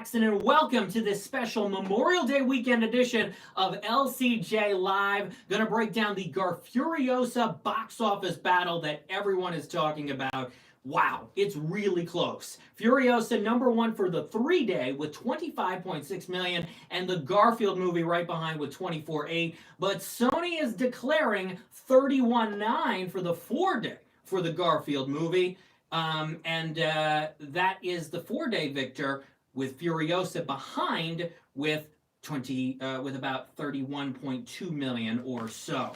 And welcome to this special Memorial Day weekend edition of LCJ Live. Gonna break down the Garfuriosa box office battle that everyone is talking about. Wow, it's really close. Furiosa number one for the 3-day with 25.6 million, and the Garfield movie right behind with 24.8. But Sony is declaring 31.9 for the 4-day for the Garfield movie. That is the 4-day victor, with Furiosa behind with with about 31.2 million or so.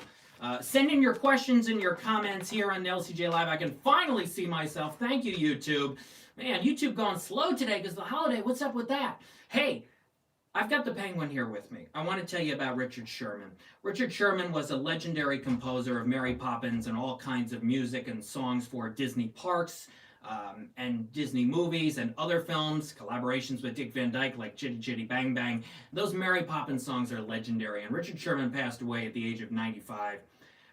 Send in your questions and your comments here on LCJ Live. I can finally see myself. Thank you, YouTube. Man, YouTube going slow today because the holiday. What's up with that? Hey, I've got the Penguin here with me. I want to tell you about Richard Sherman. Richard Sherman was a legendary composer of Mary Poppins and all kinds of music and songs for Disney parks, and Disney movies and other films, collaborations with Dick Van Dyke like Chitty Chitty Bang Bang. Those Mary Poppins songs are legendary, and Richard Sherman passed away at the age of 95.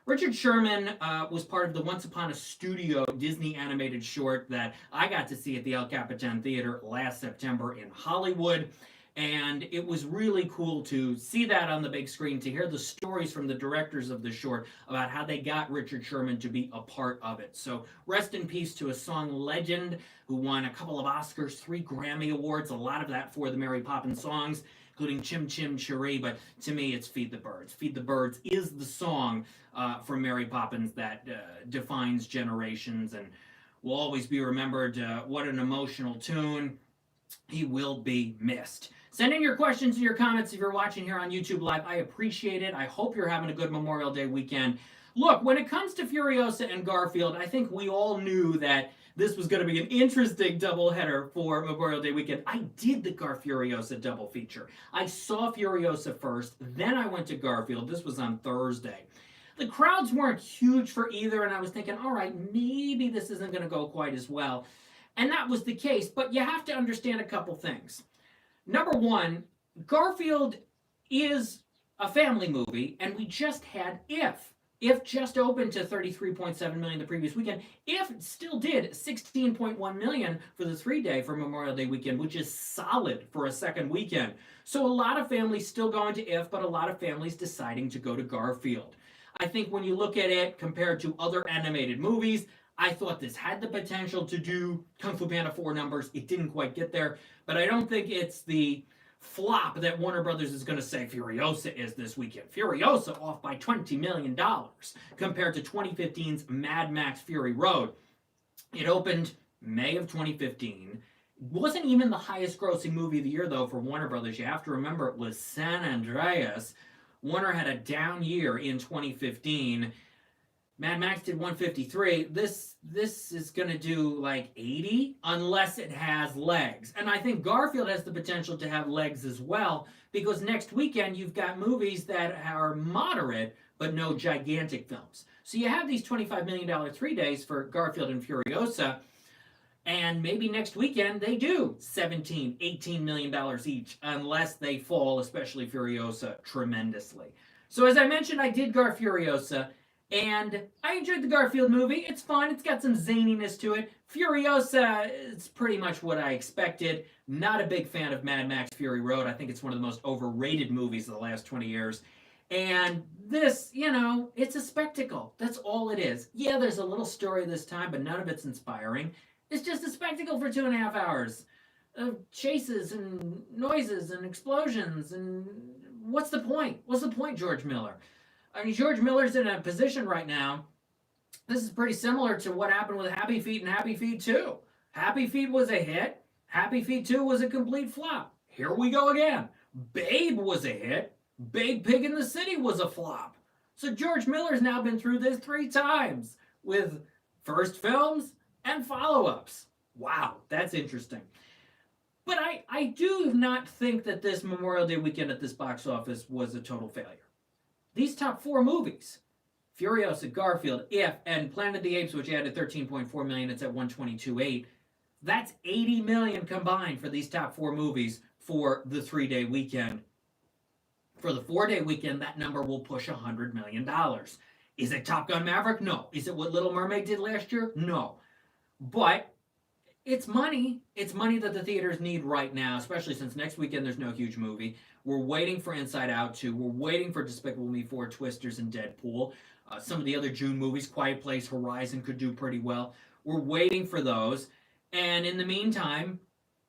Richard Sherman was part of the Once Upon a Studio Disney animated short that I got to see at the El Capitan Theater last September in Hollywood. And it was really cool to see that on the big screen, to hear the stories from the directors of the short about how they got Richard Sherman to be a part of it. So rest in peace to a song legend who won a couple of Oscars, 3 Grammy Awards, a lot of that for the Mary Poppins songs, including Chim Chim Cheree. But to me, it's Feed the Birds. Feed the Birds is the song from Mary Poppins that defines generations and will always be remembered. What an emotional tune. He will be missed. Send in your questions and your comments if you're watching here on YouTube Live. I appreciate it. I hope you're having a good Memorial Day weekend. Look, when it comes to Furiosa and Garfield, I think we all knew that this was going to be an interesting doubleheader for Memorial Day weekend. I did the Garfuriosa double feature. I saw Furiosa first, then I went to Garfield. This was on Thursday. The crowds weren't huge for either, and I was thinking, all right, maybe this isn't going to go quite as well. And that was the case, but you have to understand a couple things. Number one, Garfield is a family movie, and we just had If. If just opened to 33.7 million the previous weekend. If still did 16.1 million for the 3-day for Memorial Day weekend, which is solid for a second weekend. So a lot of families still going to If, but a lot of families deciding to go to Garfield. I think when you look at it compared to other animated movies, I thought this had the potential to do Kung Fu Panda 4 numbers. It didn't quite get there, but I don't think it's the flop that Warner Brothers is going to say Furiosa is this weekend. Furiosa off by $20 million compared to 2015's Mad Max Fury Road. It opened May of 2015. It wasn't even the highest grossing movie of the year, though, for Warner Brothers. You have to remember it was San Andreas. Warner had a down year in 2015. Mad Max did 153. This is going to do like 80 unless it has legs. And I think Garfield has the potential to have legs as well, because next weekend you've got movies that are moderate but no gigantic films. So you have these $25 million 3 days for Garfield and Furiosa, and maybe next weekend they do $17, $18 million each, unless they fall, especially Furiosa, tremendously. So as I mentioned, I did Garfuriosa. And I enjoyed the Garfield movie. It's fun. It's got some zaniness to it. Furiosa, it's pretty much what I expected. Not a big fan of Mad Max Fury Road. I think it's one of the most overrated movies of the last 20 years. And this, it's a spectacle. That's all it is. Yeah, there's a little story this time, but none of it's inspiring. It's just a spectacle for 2.5 hours of chases and noises and explosions. And what's the point? What's the point, George Miller? I mean, George Miller's in a position right now. This is pretty similar to what happened with Happy Feet and Happy Feet 2. Happy Feet was a hit. Happy Feet 2 was a complete flop. Here we go again. Babe was a hit. Babe Pig in the City was a flop. So George Miller's now been through this 3 times with first films and follow-ups. Wow, that's interesting. But I do not think that this Memorial Day weekend at this box office was a total failure. These top 4 movies, Furiosa, Garfield, If, and Planet of the Apes, which added 13.4 million, it's at 122.8. That's 80 million combined for these top 4 movies for the 3-day weekend. For the 4-day weekend, that number will push $100 million. Is it Top Gun Maverick? No. Is it what Little Mermaid did last year? No. But It's money. It's money that the theaters need right now, especially since next weekend there's no huge movie. We're waiting for Inside Out 2. We're waiting for Despicable Me 4, Twisters, and Deadpool. Some of the other June movies, Quiet Place, Horizon could do pretty well. We're waiting for those. And in the meantime,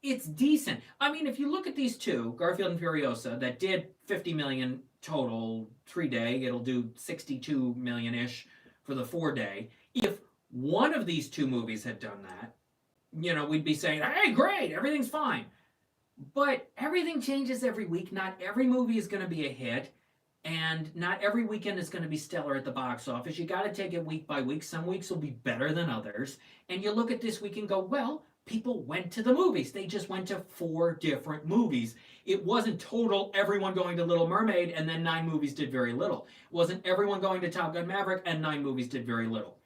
it's decent. I mean, if you look at these two, Garfield and Furiosa, that did 50 million total 3-day, it'll do 62 million ish for the 4-day. If one of these two movies had done that, we'd be saying, hey, great, everything's fine. But everything changes every week. Not every movie is going to be a hit, and not every weekend is going to be stellar at the box office. You got to take it week by week. Some weeks will be better than others. And you look at this week and go, well, people went to the movies. They just went to 4 different movies. It wasn't total everyone going to Little Mermaid and then 9 movies did very little. It wasn't everyone going to Top Gun Maverick and 9 movies did very little.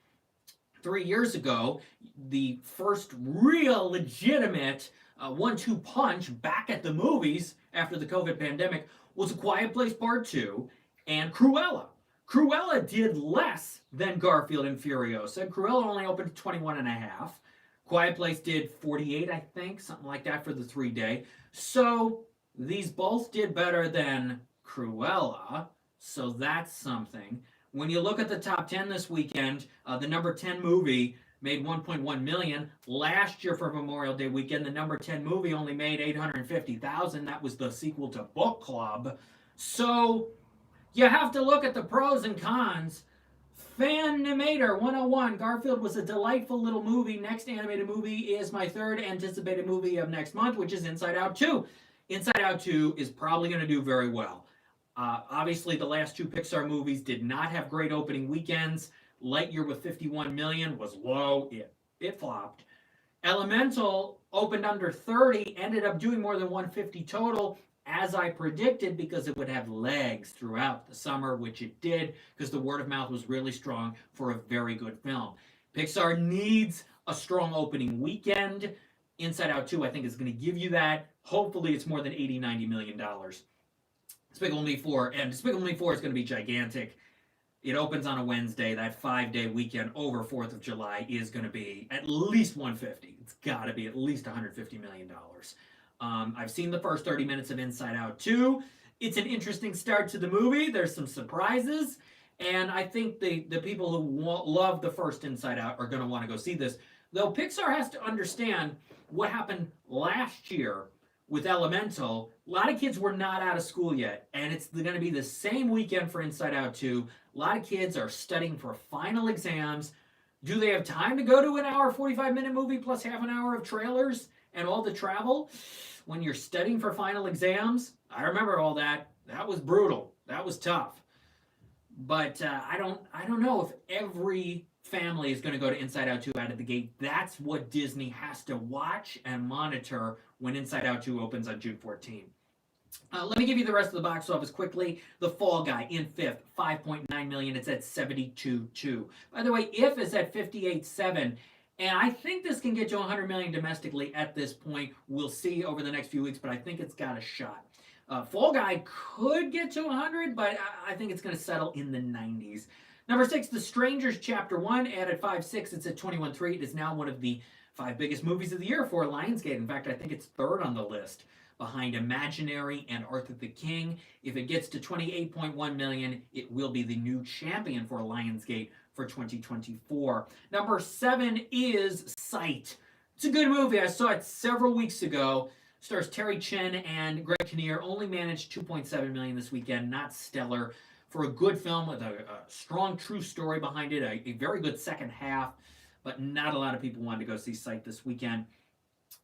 3 years ago, the first real legitimate 1-2 punch back at the movies after the COVID pandemic was A Quiet Place Part 2 and Cruella. Cruella did less than Garfield and Furiosa. Cruella only opened 21 and a half. Quiet Place did 48, I think, something like that for the 3-day. So these both did better than Cruella. So that's something. When you look at the top 10 this weekend, the number 10 movie made 1.1 million. Last year for Memorial Day weekend, the number 10 movie only made 850,000. That was the sequel to Book Club. So you have to look at the pros and cons. Fanimator 101. Garfield was a delightful little movie. Next animated movie is my third anticipated movie of next month, which is Inside Out 2. Inside Out 2 is probably going to do very well. Obviously, the last 2 Pixar movies did not have great opening weekends. Lightyear with 51 million was low. It flopped. Elemental opened under 30, ended up doing more than 150 total, as I predicted, because it would have legs throughout the summer, which it did, because the word of mouth was really strong for a very good film. Pixar needs a strong opening weekend. Inside Out 2, I think, is going to give you that. Hopefully, it's more than $80-90 million. Despicable Me 4, and Despicable Me 4 is going to be gigantic. It opens on a Wednesday. That 5-day weekend over 4th of July is going to be at least 150. It's got to be at least $150 million. I've seen the first 30 minutes of Inside Out 2. It's an interesting start to the movie. There's some surprises, and I think the people who love the first Inside Out are going to want to go see this. Though Pixar has to understand what happened last year with Elemental. A lot of kids were not out of school yet, and it's going to be the same weekend for Inside Out 2. A lot of kids are studying for final exams. Do they have time to go to an hour, 45-minute movie plus half an hour of trailers and all the travel when you're studying for final exams? I remember all that. That was brutal. That was tough. But I don't know if every family is going to go to Inside Out 2 out of the gate. That's what Disney has to watch and monitor when Inside Out 2 opens on June 14th. Let me give you the rest of the box office quickly. The Fall Guy in 5th, 5.9 million. It's at 72.2. By the way, If is at 58.7. And I think this can get to 100 million domestically at this point. We'll see over the next few weeks, but I think it's got a shot. Fall Guy could get to 100, but I think it's going to settle in the 90s. Number 6, The Strangers Chapter 1, added 5.6. It's at 21.3. It is now one of the 5 biggest movies of the year for Lionsgate. In fact, I think it's 3rd on the list, behind Imaginary and Arthur the King. If it gets to 28.1 million, it will be the new champion for Lionsgate for 2024. Number 7 is Sight. It's a good movie. I saw it several weeks ago. Stars Terry Chen and Greg Kinnear. Only managed 2.7 million this weekend. Not stellar. For a good film with a strong true story behind it, a very good second half, but not a lot of people wanted to go see Sight this weekend.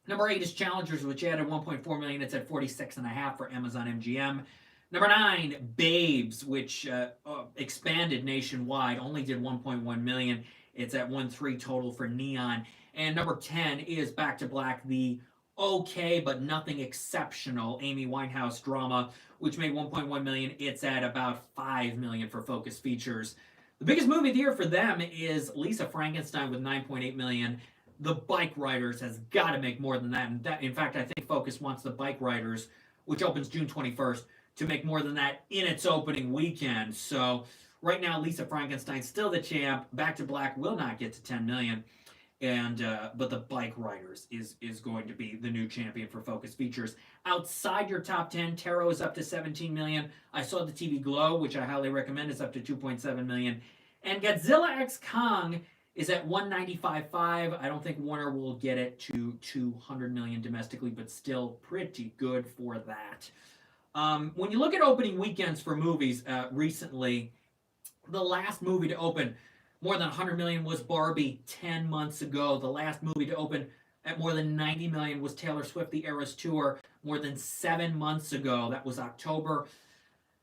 Number 8 is Challengers, which added 1.4 million. It's at 46.5 for Amazon MGM. Number 9, Babes, which expanded nationwide, only did 1.1 million. It's at 1.3 total for Neon. And number 10 is Back to Black, the okay but nothing exceptional Amy Winehouse drama, which made 1.1 million. It's at about 5 million for Focus Features. The biggest movie of the year for them is Lisa Frankenstein with 9.8 million. The Bike Riders has got to make more than that. And in fact, I think Focus wants The Bike Riders, which opens June 21st, to make more than that in its opening weekend. So right now, Lisa Frankenstein's still the champ. Back to Black will not get to 10 million. And but the Bike Riders is going to be the new champion for Focus Features. Outside your top 10, Tarot is up to 17 million. I saw the TV Glow, which I highly recommend, is up to 2.7 million. And Godzilla X Kong is at 195.5. I don't think Warner will get it to 200 million domestically, but still pretty good for that. When you look at opening weekends for movies recently, the last movie to open more than 100 million was Barbie 10 months ago. The last movie to open at more than 90 million was Taylor Swift, The Eras Tour, more than 7 months ago. That was October.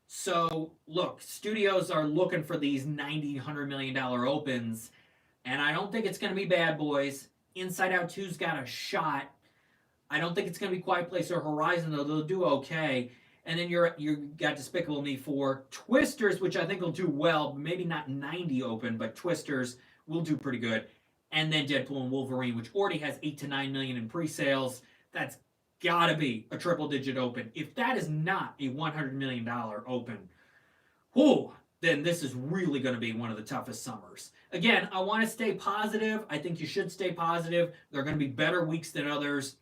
So, look, studios are looking for these $90, $100 million opens, and I don't think it's going to be Bad Boys. Inside Out 2's got a shot. I don't think it's going to be Quiet Place or Horizon, though. They'll do okay. And then you got Despicable Me 4. Twisters, which I think will do well, maybe not 90 open, but Twisters will do pretty good. And then Deadpool and Wolverine, which already has 8 to 9 million in pre-sales. That's got to be a triple-digit open. If that is not a $100 million open, whew, then this is really going to be one of the toughest summers. Again, I want to stay positive. I think you should stay positive. There are going to be better weeks than others.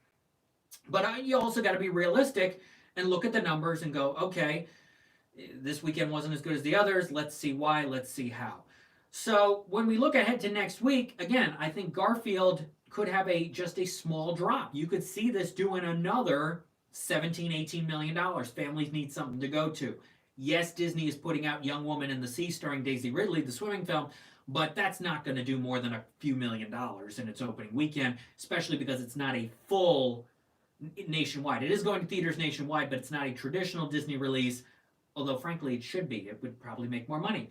But you also got to be realistic and look at the numbers and go, okay, this weekend wasn't as good as the others. Let's see why. Let's see how. So when we look ahead to next week, again, I think Garfield could have just a small drop. You could see this doing another $17, $18 million. Families need something to go to. Yes, Disney is putting out Young Woman in the Sea starring Daisy Ridley, the swimming film, but that's not going to do more than a few $1 million in its opening weekend, especially because it's not a full nationwide. It is going to theaters nationwide, but it's not a traditional Disney release, although frankly it should be. It would probably make more money.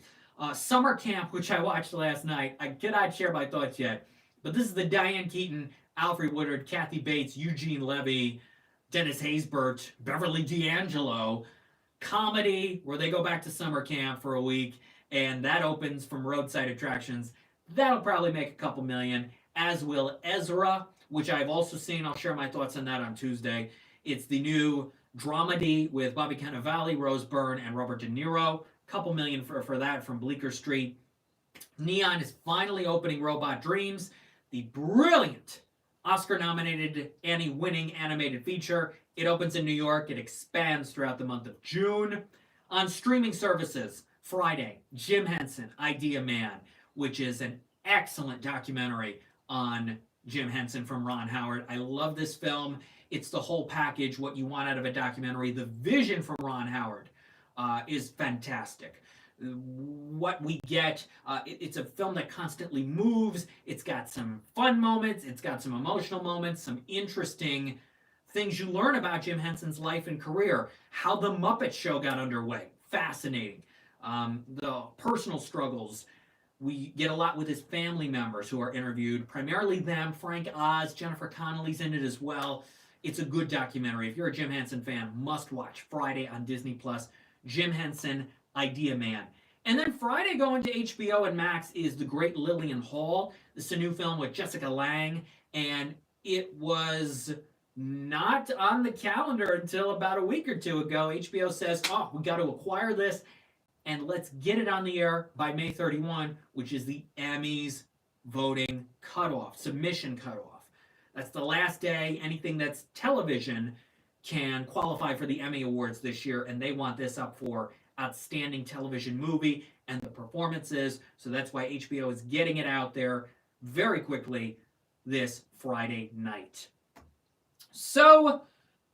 Summer Camp, which I watched last night, I cannot share my thoughts yet, but this is the Diane Keaton, Alfred Woodard, Kathy Bates, Eugene Levy, Dennis Haysbert, Beverly D'Angelo comedy where they go back to summer camp for a week, and that opens from roadside attractions. That'll probably make a couple million, as will Ezra, which I've also seen. I'll share my thoughts on that on Tuesday. It's the new dramedy with Bobby Cannavale, Rose Byrne, and Robert De Niro. Couple million for that from Bleecker Street. Neon is finally opening Robot Dreams, the brilliant Oscar-nominated Annie-winning animated feature. It opens in New York. It expands throughout the month of June. On streaming services, Friday, Jim Henson, Idea Man, which is an excellent documentary on Jim Henson from Ron Howard. I love this film. It's the whole package, what you want out of a documentary. The vision from Ron Howard is fantastic. What we get, it's a film that constantly moves. It's got some fun moments. It's got some emotional moments, some interesting things you learn about Jim Henson's life and career, how the Muppet Show got underway. Fascinating. The personal struggles. We get a lot with his family members who are interviewed, primarily them. Frank Oz, Jennifer Connelly's in it as well. It's a good documentary. If you're a Jim Henson fan, must watch. Friday on Disney Plus. Jim Henson, Idea Man. And then Friday going to HBO and Max is The Great Lillian Hall. This is a new film with Jessica Lange, and it was not on the calendar until about a week or two ago. HBO says, oh, we got to acquire this, and let's get it on the air by May 31, which is the Emmys voting cutoff, submission cutoff. That's the last day anything that's television can qualify for the Emmy Awards this year, and they want this up for Outstanding Television Movie and the performances. So that's why HBO is getting it out there very quickly this Friday night. So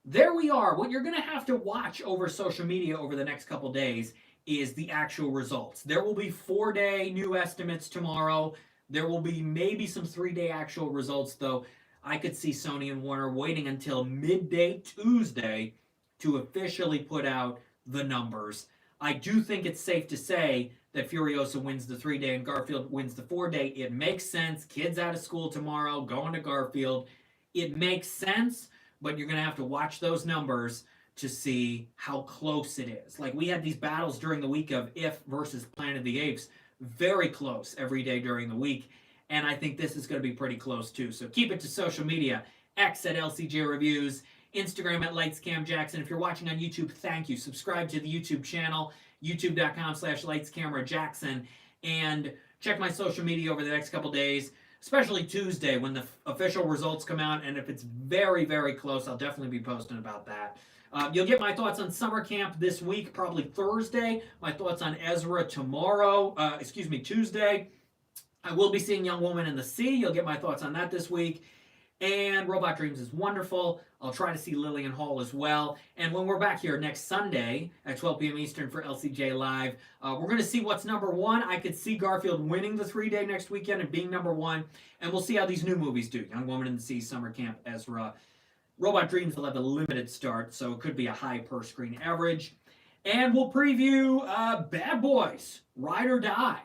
there we are. What you're going to have to watch over social media over the next couple days is the actual results. There will be 4-day new estimates tomorrow. There will be maybe some 3-day actual results, though. I could see Sony and Warner waiting until midday Tuesday to officially put out the numbers. I do think it's safe to say that Furiosa wins the 3-day and Garfield wins the 4-day. It makes sense. Kids out of school tomorrow, going to Garfield. It makes sense, but you're going to have to watch those numbers to see how close it is. Like, we had these battles during the week of If versus Planet of the Apes. Very close every day during the week. And I think this is going to be pretty close too. So keep it to social media. X at LCJ Reviews. Instagram at LightsCamJackson. If you're watching on YouTube, thank you. Subscribe to the YouTube channel, youtube.com/LightsCameraJackson. And check my social media over the next couple days. especially Tuesday when the official results come out. And if it's very, very close, I'll definitely be posting about that. You'll get my thoughts on summer camp this week, probably Thursday. My thoughts on Ezra tomorrow, Tuesday. I will be seeing Young Woman in the Sea. You'll get my thoughts on that this week. And Robot Dreams is wonderful. I'll try to see Lillian Hall as well. And when we're back here next Sunday at 12 p.m. Eastern for LCJ Live, we're going to see what's number one. I could see Garfield winning the 3-day next weekend and being number one. And we'll see how these new movies do. Young Woman in the Sea, Summer Camp, Ezra. Robot Dreams will have a limited start, so it could be a high per-screen average. And we'll preview Bad Boys, Ride or Die,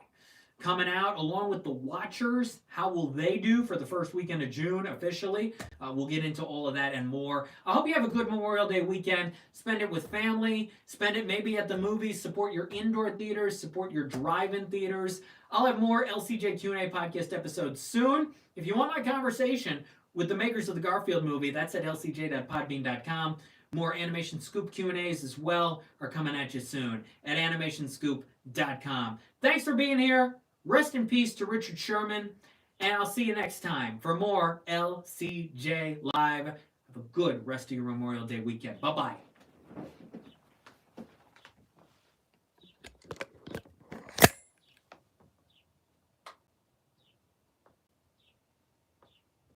coming out along with The Watchers. How will they do for the first weekend of June officially? We'll get into all of that and more. I hope you have a good Memorial Day weekend. Spend it with family. Spend it maybe at the movies. Support your indoor theaters. Support your drive-in theaters. I'll have more LCJ Q&A podcast episodes soon. If you want my conversation with the makers of the Garfield movie, that's at lcj.podbean.com. More Animation Scoop Q&As as well are coming at you soon at animationscoop.com. Thanks for being here. Rest in peace to Richard Sherman. And I'll see you next time for more LCJ Live. Have a good rest of your Memorial Day weekend. Bye-bye.